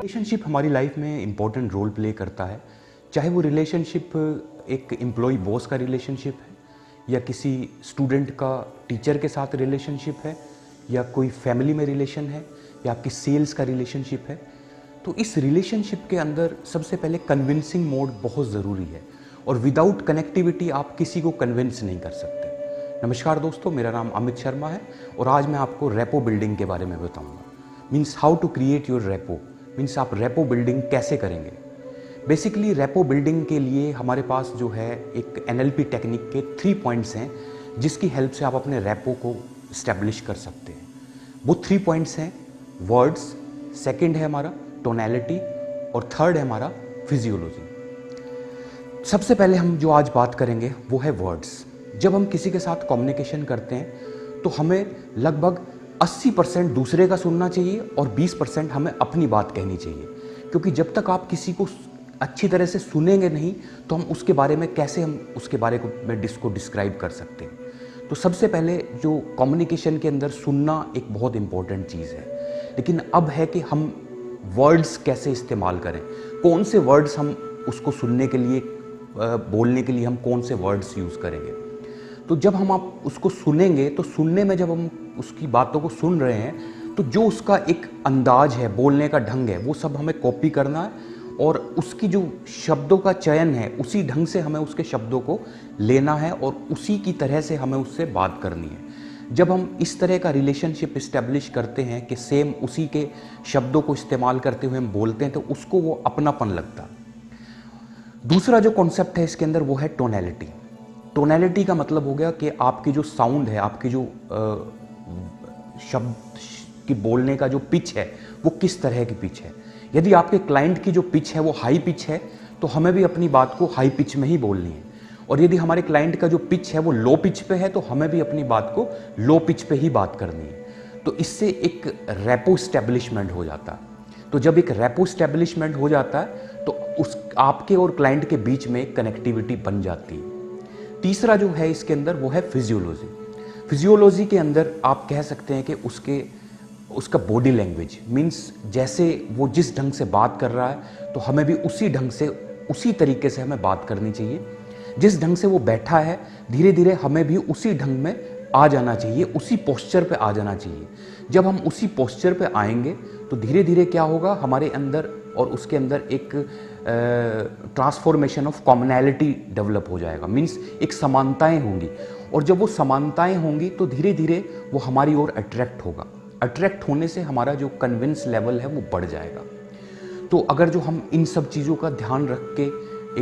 Relationship हमारी life में important role play करता है, चाहे वो रिलेशनशिप एक एम्प्लॉय बॉस का रिलेशनशिप है या किसी स्टूडेंट का टीचर के साथ रिलेशनशिप है या कोई फैमिली में रिलेशन है या आपकी सेल्स का रिलेशनशिप है। तो इस रिलेशनशिप के अंदर सबसे पहले कन्विंसिंग मोड बहुत ज़रूरी है और विदाउट कनेक्टिविटी आप किसी को कन्विंस नहीं कर सकते। नमस्कार दोस्तों, मेरा नाम अमित शर्मा है और आज मैं आपको रेपो बिल्डिंग के बारे में बताऊंगा। Means how to create your repo, means आप रेपो बिल्डिंग कैसे करेंगे। बेसिकली रेपो बिल्डिंग के लिए हमारे पास जो है एक NLP टेक्निक के 3 पॉइंट्स हैं जिसकी हेल्प से आप अपने रेपो को इस्टेब्लिश कर सकते हैं। वो 3 पॉइंट्स हैं वर्ड्स, सेकंड है हमारा टोनैलिटी और थर्ड है हमारा फिजियोलॉजी। सबसे पहले हम जो आज बात करेंगे वो है वर्ड्स। जब हम किसी के साथ कम्युनिकेशन करते हैं तो हमें लगभग 80% दूसरे का सुनना चाहिए और 20% हमें अपनी बात कहनी चाहिए, क्योंकि जब तक आप किसी को अच्छी तरह से सुनेंगे नहीं तो हम उसके बारे में कैसे इसको डिस्क्राइब कर सकते हैं। तो सबसे पहले जो कम्युनिकेशन के अंदर सुनना एक बहुत इंपॉर्टेंट चीज़ है, लेकिन अब है कि हम वर्ड्स कैसे इस्तेमाल करें, कौन से वर्ड्स हम उसको सुनने के लिए बोलने के लिए हम कौन से वर्ड्स यूज़ करेंगे। तो जब हम आप उसको सुनेंगे तो सुनने में जब हम उसकी बातों को सुन रहे हैं तो जो उसका एक अंदाज है, बोलने का ढंग है, वो सब हमें कॉपी करना है और उसकी जो शब्दों का चयन है उसी ढंग से हमें उसके शब्दों को लेना है और उसी की तरह से हमें उससे बात करनी है। जब हम इस तरह का रिलेशनशिप इस्टेब्लिश करते हैं कि सेम उसी के शब्दों को इस्तेमाल करते हुए हम बोलते हैं तो उसको वो अपनापन लगता है। दूसरा जो कॉन्सेप्ट है इसके अंदर वो है टोनैलिटी। टोनैलिटी का मतलब हो गया कि आपकी जो साउंड है, आपकी जो शब्द की बोलने का जो पिच है वो किस तरह की पिच है। यदि आपके क्लाइंट की जो पिच है वो हाई पिच है तो हमें भी अपनी बात को हाई पिच में ही बोलनी है, और यदि हमारे क्लाइंट का जो पिच है वो लो पिच पे है तो हमें भी अपनी बात को लो पिच पे ही बात करनी है। तो इससे एक रेपो स्टैब्लिशमेंट हो जाता है। तो जब एक रेपो स्टैब्लिशमेंट हो जाता है तो उस आपके और क्लाइंट के बीच में एक कनेक्टिविटी बन जाती है। तीसरा जो है इसके अंदर वो है फिजियोलॉजी। फिजियोलॉजी के अंदर आप कह सकते हैं कि उसका बॉडी लैंग्वेज, मीन्स जैसे वो जिस ढंग से बात कर रहा है तो हमें भी उसी ढंग से, उसी तरीके से हमें बात करनी चाहिए। जिस ढंग से वो बैठा है धीरे धीरे हमें भी उसी ढंग में आ जाना चाहिए, उसी पोस्चर पे आ जाना चाहिए। जब हम उसी पोस्चर पे आएंगे तो धीरे धीरे क्या होगा, हमारे अंदर और उसके अंदर एक ट्रांसफॉर्मेशन ऑफ कॉमनैलिटी डेवलप हो जाएगा। मीन्स एक समानताएं होंगी, और जब वो समानताएं होंगी तो धीरे धीरे वो हमारी ओर अट्रैक्ट होगा। अट्रैक्ट होने से हमारा जो कन्विंस लेवल है वो बढ़ जाएगा। तो अगर जो हम इन सब चीज़ों का ध्यान रख के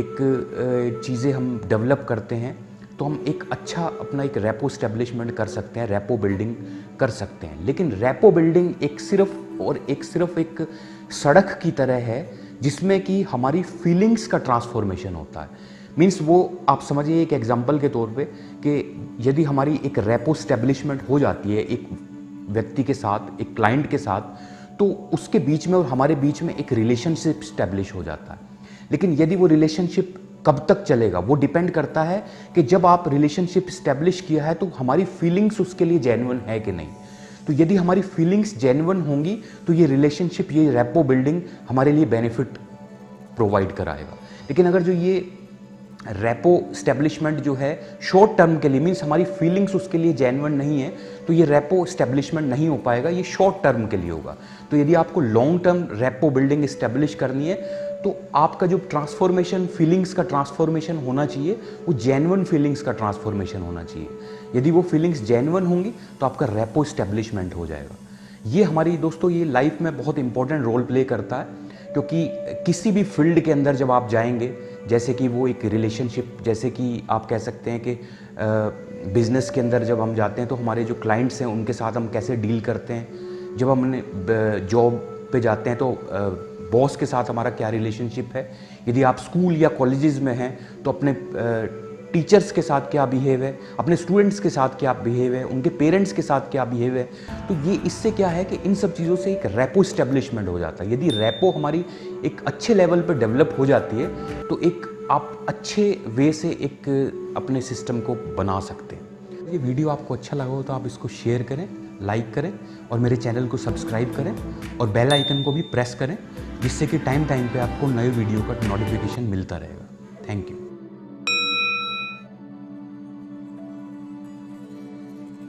एक चीज़ें हम डेवलप करते हैं तो हम एक अच्छा अपना एक रेपो स्टैब्लिशमेंट कर सकते हैं, रेपो बिल्डिंग कर सकते हैं। लेकिन रेपो बिल्डिंग एक सिर्फ एक सड़क की तरह है जिसमें कि हमारी फीलिंग्स का ट्रांसफॉर्मेशन होता है। मीन्स वो आप समझिए एक एग्जांपल के तौर पे कि यदि हमारी एक रेपो स्टैब्लिशमेंट हो जाती है एक व्यक्ति के साथ, एक क्लाइंट के साथ, तो उसके बीच में और हमारे बीच में एक रिलेशनशिप स्टैब्लिश हो जाता है। लेकिन यदि वो रिलेशनशिप कब तक चलेगा वो डिपेंड करता है कि जब आप रिलेशनशिप स्टैब्लिश किया है तो हमारी फीलिंग्स उसके लिए जेन्युइन है कि नहीं। तो यदि हमारी फीलिंग्स जेन्युइन होंगी तो ये रिलेशनशिप, ये रेपो बिल्डिंग हमारे लिए बेनिफिट प्रोवाइड कराएगा। लेकिन अगर जो ये रेपो स्टैब्लिशमेंट जो है शॉर्ट टर्म के लिए, मीन्स हमारी फीलिंग्स उसके लिए जेन्युइन नहीं है, तो ये रेपो स्टैब्लिशमेंट नहीं हो पाएगा, ये शॉर्ट टर्म के लिए होगा। तो यदि आपको long term rapport building establish करनी है तो आपका जो ट्रांसफॉर्मेशन, फीलिंग्स का ट्रांसफॉर्मेशन होना चाहिए वो जेन्युइन फीलिंग्स का ट्रांसफॉर्मेशन होना चाहिए। यदि वो फीलिंग्स जेन्युइन होंगी तो आपका रेपो स्टैब्लिशमेंट हो जाएगा। ये हमारी दोस्तों ये लाइफ में बहुत इंपॉर्टेंट रोल प्ले करता है, क्योंकि किसी भी फील्ड के अंदर जब आप जाएंगे, जैसे कि वो एक रिलेशनशिप, जैसे कि आप कह सकते हैं कि बिज़नेस के अंदर जब हम जाते हैं तो हमारे जो क्लाइंट्स हैं उनके साथ हम कैसे डील करते हैं। जब हम जॉब पे जाते हैं तो बॉस के साथ हमारा क्या रिलेशनशिप है। यदि आप स्कूल या कॉलेजेस में हैं तो अपने टीचर्स के साथ क्या बिहेव है, अपने स्टूडेंट्स के साथ क्या बिहेव है, उनके पेरेंट्स के साथ क्या बिहेव है। तो ये इससे क्या है कि इन सब चीज़ों से एक रेपो स्टैब्लिशमेंट हो जाता है। यदि रेपो हमारी एक अच्छे लेवल पर डेवलप हो जाती है तो एक आप अच्छे वे से एक अपने सिस्टम को बना सकते हैं। ये वीडियो आपको अच्छा लगा हो तो आप इसको शेयर करें, लाइक करें और मेरे चैनल को सब्सक्राइब करें और बेल आइकन को भी प्रेस करें, जिससे कि टाइम टाइम पे आपको नए वीडियो का नोटिफिकेशन मिलता रहेगा। Thank you.